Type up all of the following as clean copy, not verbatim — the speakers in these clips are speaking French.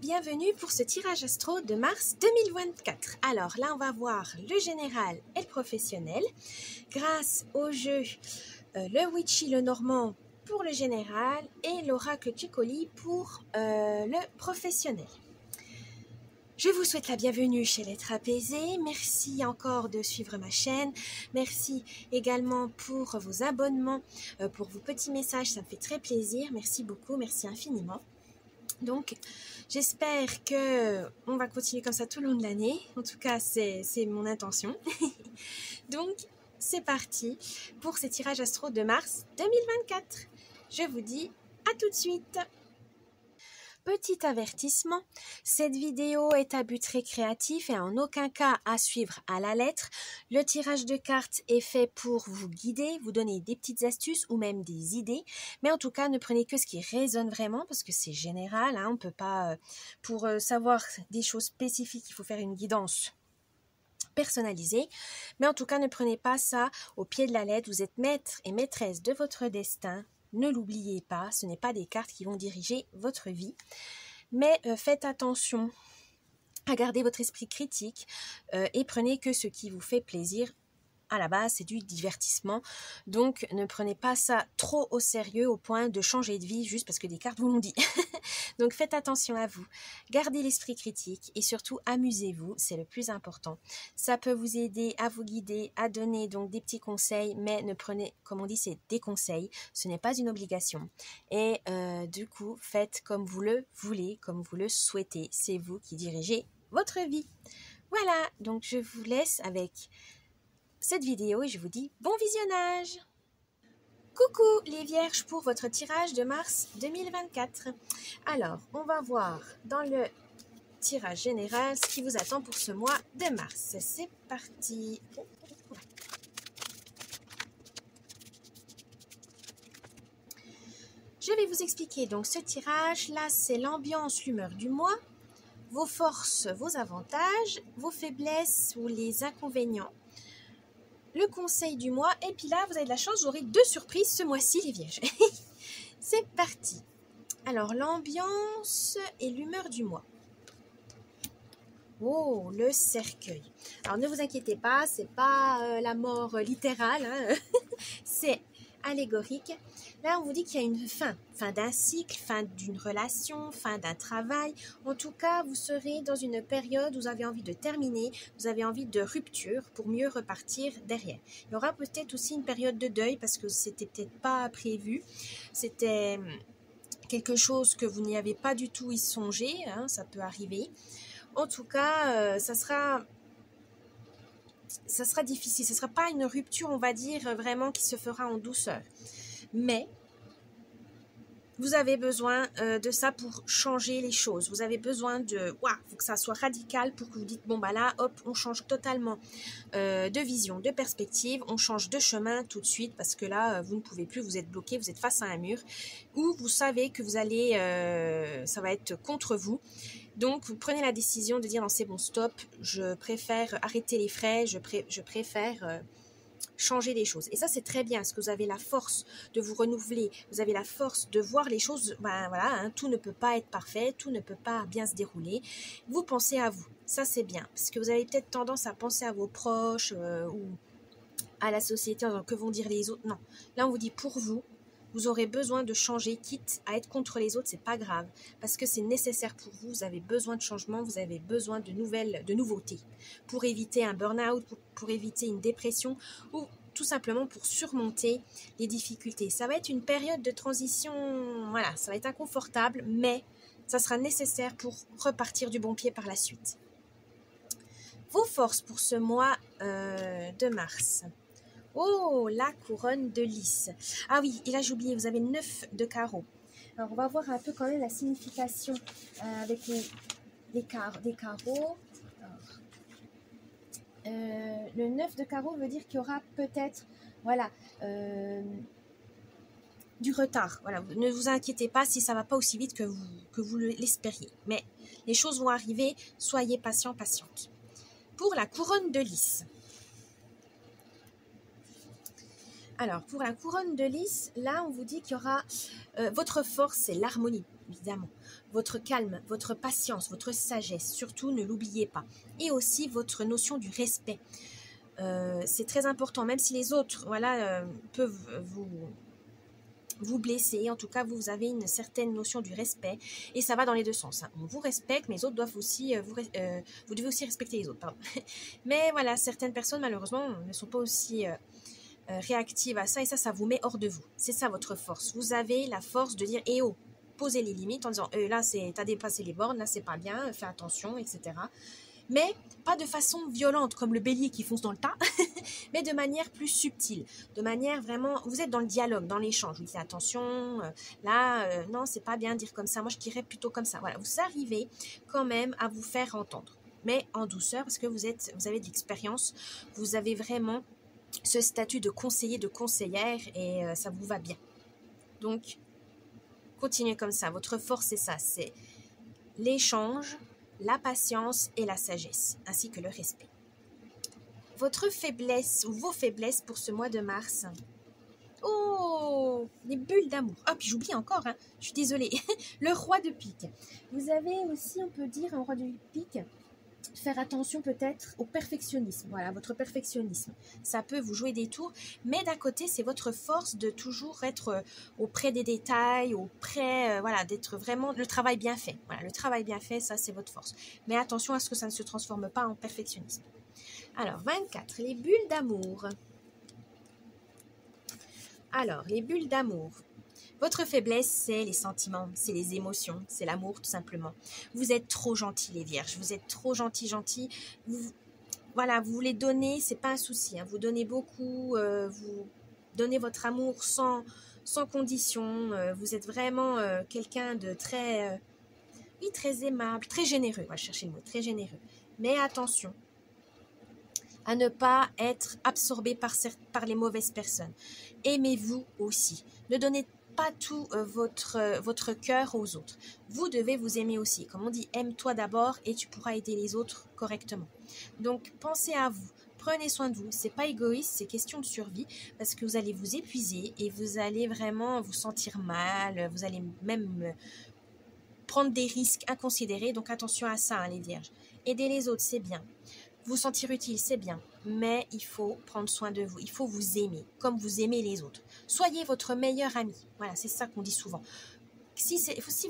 bienvenue pour ce tirage astro de mars 2024. Alors là, on va voir le général et le professionnel grâce au jeu le Witchy, le Normand pour le général et l'oracle Chicoli pour le professionnel. Je vous souhaite la bienvenue chez l'être apaisé. Merci encore de suivre ma chaîne. Merci également pour vos abonnements, pour vos petits messages. Ça me fait très plaisir. Merci beaucoup. Merci infiniment. Donc, j'espère que on va continuer comme ça tout le long de l'année. En tout cas, c'est mon intention. Donc, c'est parti pour ces tirages astro de mars 2024. Je vous dis à tout de suite. Petit avertissement, cette vidéo est à but récréatif et en aucun cas à suivre à la lettre. Le tirage de cartes est fait pour vous guider, vous donner des petites astuces ou même des idées. Mais en tout cas, ne prenez que ce qui résonne vraiment parce que c'est général. On ne peut pas, pour savoir des choses spécifiques, il faut faire une guidance personnalisée. Mais en tout cas, ne prenez pas ça au pied de la lettre. Vous êtes maître et maîtresse de votre destin. Ne l'oubliez pas, ce n'est pas des cartes qui vont diriger votre vie. Mais faites attention à garder votre esprit critique et prenez que ce qui vous fait plaisir. À la base, c'est du divertissement. Donc, ne prenez pas ça trop au sérieux au point de changer de vie juste parce que des cartes vous l'ont dit. Donc, faites attention à vous. Gardez l'esprit critique et surtout, amusez-vous. C'est le plus important. Ça peut vous aider à vous guider, à donner donc des petits conseils, mais ne prenez, comme on dit, c'est des conseils. Ce n'est pas une obligation. Et du coup, faites comme vous le voulez, comme vous le souhaitez. C'est vous qui dirigez votre vie. Voilà, donc je vous laisse avec cette vidéo et je vous dis bon visionnage. Coucou les vierges pour votre tirage de mars 2024. Alors, on va voir dans le tirage général ce qui vous attend pour ce mois de mars. C'est parti. Je vais vous expliquer donc ce tirage. Là, c'est l'ambiance, l'humeur du mois, vos forces, vos avantages, vos faiblesses ou les inconvénients. Le conseil du mois, et puis là, vous avez de la chance, vous aurez 2 surprises ce mois-ci, les vierges. C'est parti. Alors, l'ambiance et l'humeur du mois. Oh, le cercueil. Alors, ne vous inquiétez pas, c'est pas la mort littérale, c'est allégorique. Là, on vous dit qu'il y a une fin d'un cycle, fin d'une relation, fin d'un travail. En tout cas, vous serez dans une période où vous avez envie de terminer, vous avez envie de rupture pour mieux repartir derrière. Il y aura peut-être aussi une période de deuil parce que c'était peut-être pas prévu. C'était quelque chose que vous n'y avez pas du tout y songé, ça peut arriver. En tout cas, ça sera difficile. Ce ne sera pas une rupture, on va dire, vraiment qui se fera en douceur. Mais vous avez besoin de ça pour changer les choses. Vous avez besoin de... faut que ça soit radical pour que vous dites, bon, bah là, hop, on change totalement de vision, de perspective. On change de chemin tout de suite parce que là, vous ne pouvez plus, vous êtes bloqué, vous êtes face à un mur. Ou vous savez que vous allez... ça va être contre vous. Donc, vous prenez la décision de dire, non, c'est bon, stop, je préfère arrêter les frais, je préfère changer les choses. Et ça, c'est très bien, parce que vous avez la force de vous renouveler, vous avez la force de voir les choses, tout ne peut pas être parfait, tout ne peut pas bien se dérouler. Vous pensez à vous, ça c'est bien, parce que vous avez peut-être tendance à penser à vos proches ou à la société, en disant, que vont dire les autres. Non, là on vous dit pour vous, vous aurez besoin de changer, quitte à être contre les autres, c'est pas grave, parce que c'est nécessaire pour vous, vous avez besoin de changement, vous avez besoin de nouveautés, pour éviter un burn-out, pour éviter une dépression, ou tout simplement pour surmonter les difficultés. Ça va être une période de transition, voilà, ça va être inconfortable, mais ça sera nécessaire pour repartir du bon pied par la suite. Vos forces pour ce mois de mars. Oh, la couronne de lys. Ah oui, et là j'ai oublié, vous avez 9 de carreaux. Alors on va voir un peu quand même la signification avec des carreaux. Le 9 de carreaux veut dire qu'il y aura peut-être, du retard. Voilà, ne vous inquiétez pas si ça ne va pas aussi vite que vous l'espériez. Mais les choses vont arriver, soyez patient, patiente. Pour la couronne de lys. Alors, pour la couronne de lys, là, on vous dit qu'il y aura... votre force, c'est l'harmonie, évidemment. Votre calme, votre patience, votre sagesse, surtout, ne l'oubliez pas. Et aussi votre notion du respect. C'est très important, même si les autres, voilà, peuvent vous blesser. En tout cas, vous avez une certaine notion du respect. Et ça va dans les deux sens. Hein. On vous respecte, mais les autres doivent aussi... vous devez aussi respecter les autres, pardon. Mais voilà, certaines personnes, malheureusement, ne sont pas aussi... réactive à ça, et ça vous met hors de vous. C'est ça votre force. Vous avez la force de dire, eh oh, posez les limites en disant, là, t'as dépassé les bornes, là, c'est pas bien, fais attention, etc. Mais pas de façon violente, comme le bélier qui fonce dans le tas, mais de manière plus subtile, de manière vraiment, vous êtes dans le dialogue, dans l'échange, vous dites, attention, là, non, c'est pas bien de dire comme ça, moi je dirais plutôt comme ça. Voilà, vous arrivez quand même à vous faire entendre, mais en douceur, parce que vous avez de l'expérience, vous avez vraiment ce statut de conseiller, de conseillère, et ça vous va bien. Donc, continuez comme ça. Votre force, c'est ça, c'est l'échange, la patience et la sagesse, ainsi que le respect. Votre faiblesse ou vos faiblesses pour ce mois de mars. Oh, les bulles d'amour. Ah, puis j'oublie encore, hein, je suis désolée. Le roi de pique. Vous avez aussi, on peut dire, un roi de pique, faire attention peut-être au perfectionnisme. Voilà, votre perfectionnisme. Ça peut vous jouer des tours, mais d'un côté, c'est votre force de toujours être auprès des détails, auprès, voilà, d'être vraiment le travail bien fait. Voilà, le travail bien fait, ça, c'est votre force. Mais attention à ce que ça ne se transforme pas en perfectionnisme. Alors, 24, les bulles d'amour. Alors, les bulles d'amour. Votre faiblesse, c'est les sentiments, c'est les émotions, c'est l'amour tout simplement. Vous êtes trop gentils les vierges, vous êtes trop gentils. Voilà, vous voulez donner, c'est pas un souci. Hein, vous donnez beaucoup, vous donnez votre amour sans condition. Vous êtes vraiment quelqu'un de très, oui, très aimable, très généreux. On va chercher le mot, très généreux. Mais attention à ne pas être absorbé par les mauvaises personnes. Aimez-vous aussi. Ne donnez pas tout votre cœur aux autres. Vous devez vous aimer aussi. Comme on dit, aime-toi d'abord et tu pourras aider les autres correctement. Donc, pensez à vous. Prenez soin de vous. C'est pas égoïste, c'est question de survie parce que vous allez vous épuiser et vous allez vraiment vous sentir mal. Vous allez même prendre des risques inconsidérés. Donc, attention à ça, hein, les vierges. Aider les autres, c'est bien. Vous sentir utile, c'est bien, mais il faut prendre soin de vous. Il faut vous aimer, comme vous aimez les autres. Soyez votre meilleur ami. Voilà, c'est ça qu'on dit souvent. Si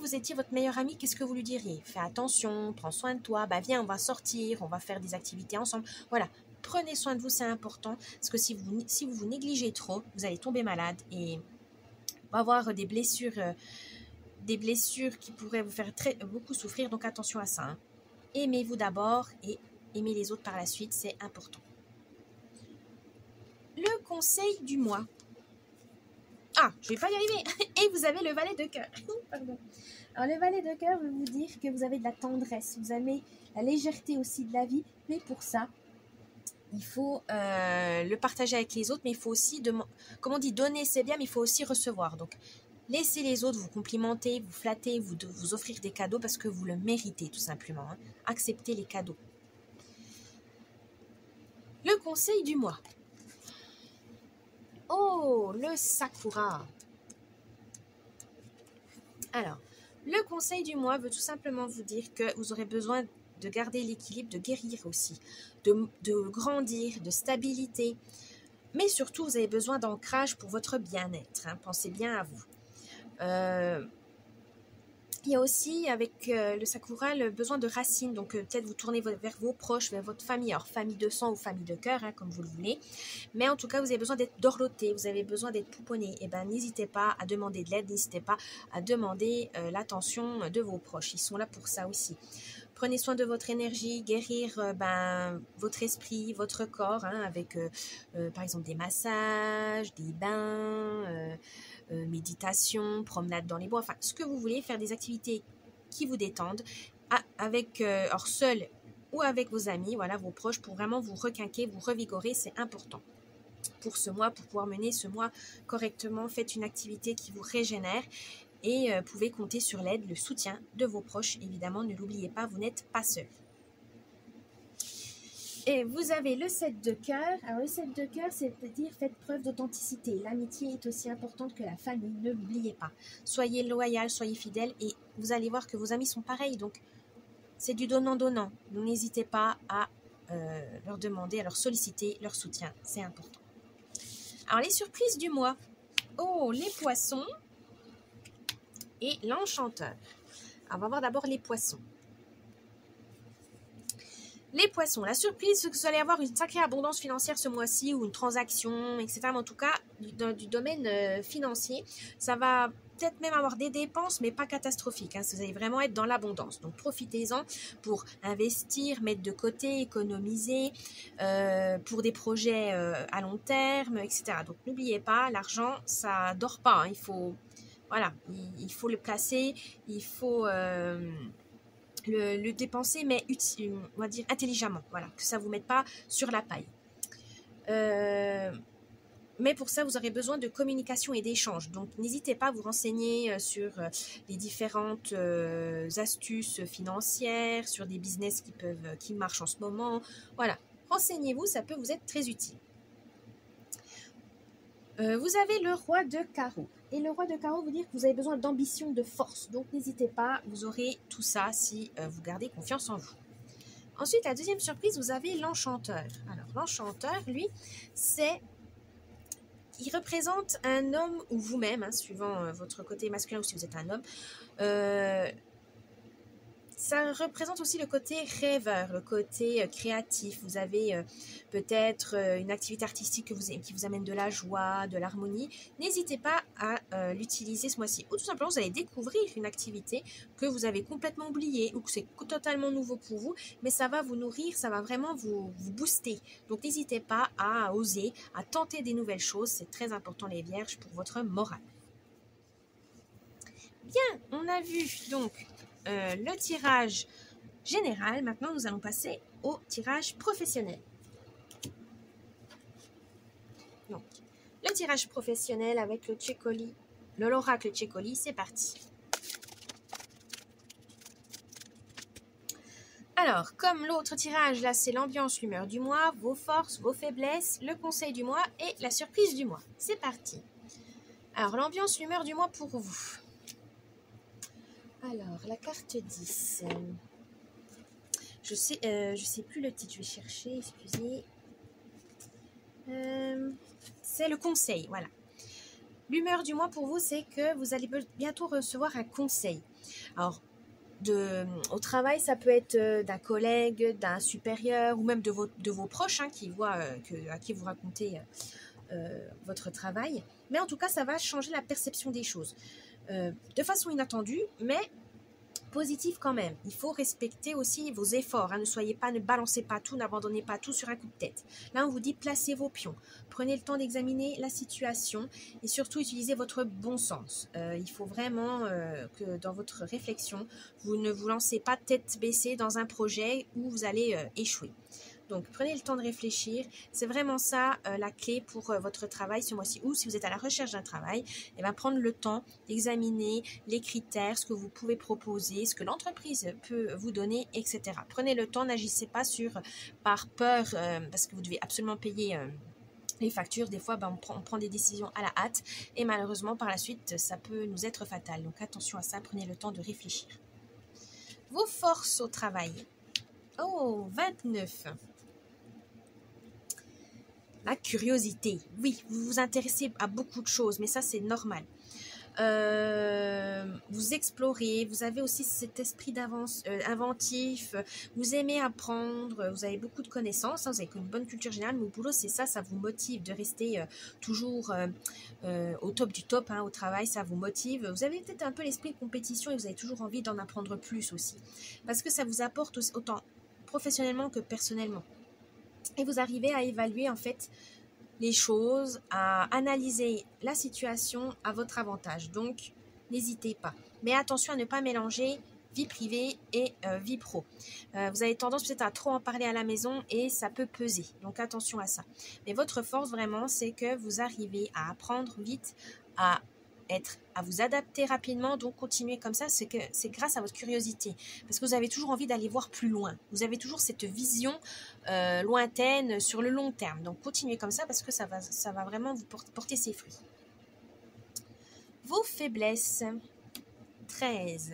vous étiez votre meilleur ami, qu'est-ce que vous lui diriez? Fais attention, prends soin de toi, bah viens, on va sortir, on va faire des activités ensemble. Voilà, prenez soin de vous, c'est important, parce que si vous vous négligez trop, vous allez tomber malade et avoir des blessures qui pourraient vous faire beaucoup souffrir, donc attention à ça. Hein. Aimez-vous d'abord et aimer les autres par la suite, c'est important. Le conseil du mois. Ah, je ne vais pas y arriver. Et vous avez le valet de cœur. Pardon. Alors, le valet de cœur veut vous dire que vous avez de la tendresse, vous avez la légèreté aussi de la vie, mais pour ça, il faut le partager avec les autres, mais il faut aussi, comme on dit, donner c'est bien, mais il faut aussi recevoir. Donc, laissez les autres vous complimenter, vous flatter, vous offrir des cadeaux parce que vous le méritez tout simplement. Hein. Acceptez les cadeaux. Le conseil du mois. Oh, le Sakura. Alors, le conseil du mois veut tout simplement vous dire que vous aurez besoin de garder l'équilibre, de guérir aussi, de grandir, de stabilité. Mais surtout, vous avez besoin d'ancrage pour votre bien-être. Hein. Pensez bien à vous. Il y a aussi avec le Sakura le besoin de racines, donc peut-être vous tournez vers vos proches, vers votre famille, alors famille de sang ou famille de cœur, hein, comme vous le voulez. Mais en tout cas, vous avez besoin d'être dorloté, vous avez besoin d'être pouponné. Et ben, n'hésitez pas à demander de l'aide, n'hésitez pas à demander l'attention de vos proches. Ils sont là pour ça aussi. Prenez soin de votre énergie, guérir votre esprit, votre corps, hein, avec par exemple des massages, des bains, méditation, promenade dans les bois, enfin ce que vous voulez, faire des activités qui vous détendent, avec seul ou avec vos amis, voilà, vos proches, pour vraiment vous requinquer, vous revigorer, c'est important. Pour ce mois, pour pouvoir mener ce mois correctement, faites une activité qui vous régénère et pouvez compter sur l'aide, le soutien de vos proches. Évidemment, ne l'oubliez pas, vous n'êtes pas seul. Et vous avez le 7 de cœur. Alors, le 7 de cœur, c'est-à-dire faites preuve d'authenticité. L'amitié est aussi importante que la famille. Ne l'oubliez pas. Soyez loyal, soyez fidèle et vous allez voir que vos amis sont pareils. Donc, c'est du donnant-donnant. N'hésitez pas à leur demander, à leur solliciter leur soutien. C'est important. Alors, les surprises du mois. Oh, les poissons et l'enchanteur. On va voir d'abord les poissons. Les poissons, la surprise, c'est que vous allez avoir une sacrée abondance financière ce mois-ci ou une transaction, etc. Mais en tout cas, du domaine financier, ça va peut-être même avoir des dépenses, mais pas catastrophiques. Hein. Vous allez vraiment être dans l'abondance. Donc, profitez-en pour investir, mettre de côté, économiser pour des projets à long terme, etc. Donc, n'oubliez pas, l'argent, ça ne dort pas. Hein. Il faut le placer, il faut... le dépenser, mais on va dire intelligemment, voilà, que ça ne vous mette pas sur la paille. Mais pour ça, vous aurez besoin de communication et d'échange. Donc, n'hésitez pas à vous renseigner sur les différentes astuces financières, sur des business qui marchent en ce moment. Voilà, renseignez-vous, ça peut vous être très utile. Vous avez le roi de carreau. Et le roi de carreau veut dire que vous avez besoin d'ambition, de force. Donc, n'hésitez pas, vous aurez tout ça si vous gardez confiance en vous. Ensuite, la deuxième surprise, vous avez l'enchanteur. Alors, l'enchanteur, lui, il représente un homme ou vous-même, hein, suivant votre côté masculin ou si vous êtes un homme. Ça représente aussi le côté rêveur, le côté créatif. Vous avez peut-être une activité artistique qui vous amène de la joie, de l'harmonie. N'hésitez pas à l'utiliser ce mois-ci. Ou tout simplement, vous allez découvrir une activité que vous avez complètement oubliée ou que c'est totalement nouveau pour vous. Mais ça va vous nourrir, ça va vraiment vous booster. Donc, n'hésitez pas à oser, à tenter des nouvelles choses. C'est très important, les vierges, pour votre morale. Bien, on a vu donc... le tirage général. Maintenant, nous allons passer au tirage professionnel. Donc, le tirage professionnel avec le Tchekoli, l'oracle Tchekoli, c'est parti. Alors, comme l'autre tirage, là, c'est l'ambiance, l'humeur du mois, vos forces, vos faiblesses, le conseil du mois et la surprise du mois. C'est parti. Alors, l'ambiance, l'humeur du mois pour vous. Alors, la carte 10. Je sais plus le titre, je vais chercher, excusez. C'est le conseil, voilà. L'humeur du mois pour vous, c'est que vous allez bientôt recevoir un conseil. Alors, au travail, ça peut être d'un collègue, d'un supérieur ou même de vos proches hein, qui voient à qui vous racontez votre travail. Mais en tout cas, ça va changer la perception des choses. De façon inattendue, mais positive quand même. Il faut respecter aussi vos efforts. Hein. Ne balancez pas tout, n'abandonnez pas tout sur un coup de tête. Là, on vous dit placez vos pions. Prenez le temps d'examiner la situation et surtout utilisez votre bon sens. Il faut vraiment que dans votre réflexion, vous ne vous lancez pas tête baissée dans un projet où vous allez échouer. Donc, prenez le temps de réfléchir. C'est vraiment ça la clé pour votre travail ce mois-ci. Ou si vous êtes à la recherche d'un travail, eh bien, prendre le temps d'examiner les critères, ce que vous pouvez proposer, ce que l'entreprise peut vous donner, etc. Prenez le temps, n'agissez pas par peur, parce que vous devez absolument payer les factures. Des fois, on prend des décisions à la hâte et malheureusement, par la suite, ça peut nous être fatal. Donc, attention à ça, prenez le temps de réfléchir. Vos forces au travail. Oh, 29. La curiosité. Oui, vous vous intéressez à beaucoup de choses, mais ça, c'est normal. Vous explorez, vous avez aussi cet esprit inventif, vous aimez apprendre, vous avez beaucoup de connaissances, hein, vous avez une bonne culture générale, mais au boulot, c'est ça, ça vous motive de rester toujours au top du top, hein, au travail, ça vous motive. Vous avez peut-être un peu l'esprit de compétition et vous avez toujours envie d'en apprendre plus aussi, parce que ça vous apporte autant professionnellement que personnellement. Et vous arrivez à évaluer en fait les choses, à analyser la situation à votre avantage. Donc, n'hésitez pas. Mais attention à ne pas mélanger vie privée et vie pro. Vous avez tendance peut-être à trop en parler à la maison et ça peut peser. Donc, attention à ça. Mais votre force vraiment, c'est que vous arrivez à apprendre vite, à être à vous adapter rapidement, donc continuez comme ça, c'est grâce à votre curiosité, parce que vous avez toujours envie d'aller voir plus loin, vous avez toujours cette vision lointaine sur le long terme, donc continuez comme ça parce que ça va vraiment vous porter ses fruits. Vos faiblesses. 13.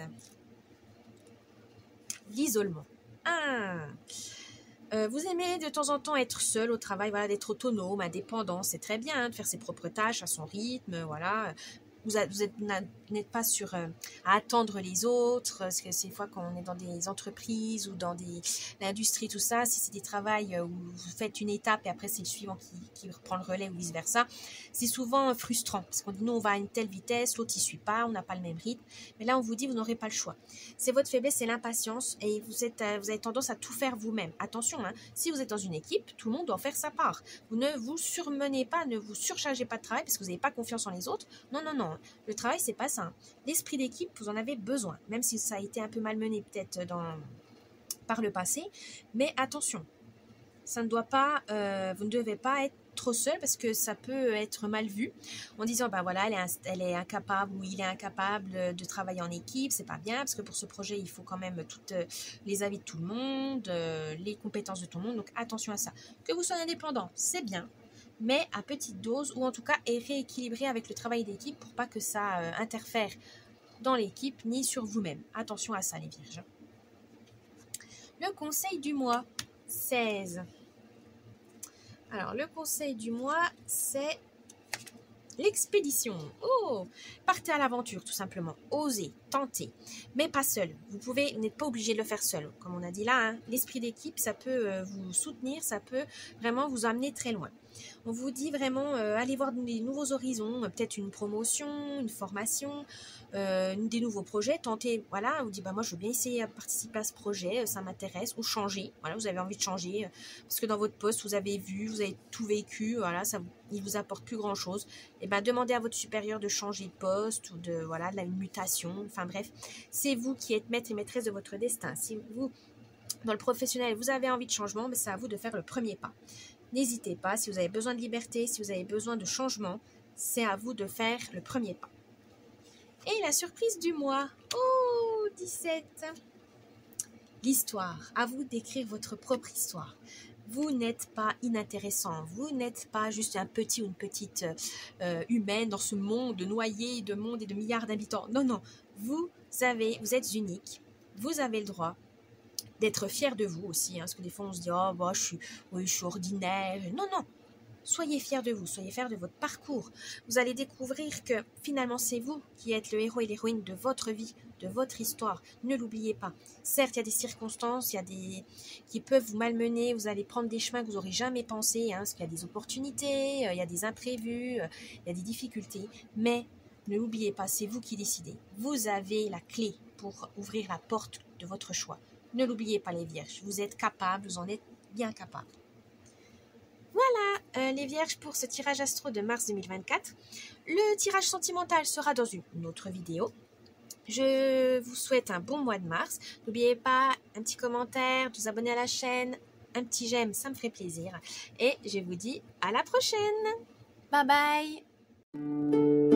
L'isolement. 1. Vous aimez de temps en temps être seul au travail, voilà, d'être autonome, indépendant, c'est très bien, hein, de faire ses propres tâches à son rythme, voilà. Vous n'êtes pas à attendre les autres, parce que c'est des fois quand on est dans des entreprises ou dans l'industrie, tout ça, si c'est des travails où vous faites une étape et après c'est le suivant qui reprend le relais ou vice-versa, c'est souvent frustrant, parce qu'on dit nous on va à une telle vitesse, l'autre il suit pas, on n'a pas le même rythme, mais là on vous dit vous n'aurez pas le choix. C'est votre faiblesse, c'est l'impatience et vous avez tendance à tout faire vous-même. Attention, hein, si vous êtes dans une équipe, tout le monde doit faire sa part. Vous ne vous surmenez pas, ne vous surchargez pas de travail parce que vous n'avez pas confiance en les autres. Non, non, non. Le travail, c'est pas ça. L'esprit d'équipe, vous en avez besoin, même si ça a été un peu malmené peut-être par le passé. Mais attention, ça ne doit pas, vous ne devez pas être trop seul parce que ça peut être mal vu en disant ben voilà elle est incapable ou il est incapable de travailler en équipe, c'est pas bien parce que pour ce projet il faut quand même toutes les avis de tout le monde, les compétences de tout le monde, donc attention à ça. Que vous soyez indépendant, c'est bien, mais à petite dose ou en tout cas rééquilibrer avec le travail d'équipe pour pas que ça interfère dans l'équipe ni sur vous-même. Attention à ça les vierges. Le conseil du mois, 16. Alors le conseil du mois c'est l'expédition. Oh, partez à l'aventure tout simplement, osez, tentez, mais pas seul. Vous n'êtes pas obligé de le faire seul. Comme on a dit là, hein, l'esprit d'équipe, ça peut vous soutenir, ça peut vraiment vous amener très loin. On vous dit vraiment, allez voir des nouveaux horizons, peut-être une promotion, une formation, des nouveaux projets, tentez, voilà, on vous dit, bah moi je veux bien essayer de participer à ce projet, ça m'intéresse, ou changer, voilà, vous avez envie de changer, parce que dans votre poste, vous avez tout vécu, voilà, il vous apporte plus grand chose, et ben demandez à votre supérieur de changer de poste, ou de la mutation, enfin bref, c'est vous qui êtes maître et maîtresse de votre destin. Si vous, dans le professionnel, vous avez envie de changement, mais c'est à vous de faire le premier pas. N'hésitez pas, si vous avez besoin de liberté, si vous avez besoin de changement, c'est à vous de faire le premier pas. Et la surprise du mois, oh 17. L'histoire, à vous d'écrire votre propre histoire. Vous n'êtes pas inintéressant, vous n'êtes pas juste un petit ou une petite humaine dans ce monde noyé de monde et de milliards d'habitants. Non, non, vous êtes unique, vous avez le droit d'être fier de vous aussi, hein, parce que des fois on se dit oh bah je suis ordinaire. Non, non, soyez fiers de vous, soyez fiers de votre parcours. Vous allez découvrir que finalement c'est vous qui êtes le héros et l'héroïne de votre vie, de votre histoire. Ne l'oubliez pas. Certes, il y a des circonstances, qui peuvent vous malmener, vous allez prendre des chemins que vous n'aurez jamais pensé, hein, parce qu'il y a des opportunités, il y a des imprévus, il y a des difficultés, mais ne l'oubliez pas, c'est vous qui décidez. Vous avez la clé pour ouvrir la porte de votre choix. Ne l'oubliez pas les vierges, vous êtes capables, vous en êtes bien capables. Voilà les vierges pour ce tirage astro de mars 2024. Le tirage sentimental sera dans une autre vidéo. Je vous souhaite un bon mois de mars. N'oubliez pas un petit commentaire, de vous abonner à la chaîne, un petit j'aime, ça me ferait plaisir. Et je vous dis à la prochaine. Bye bye.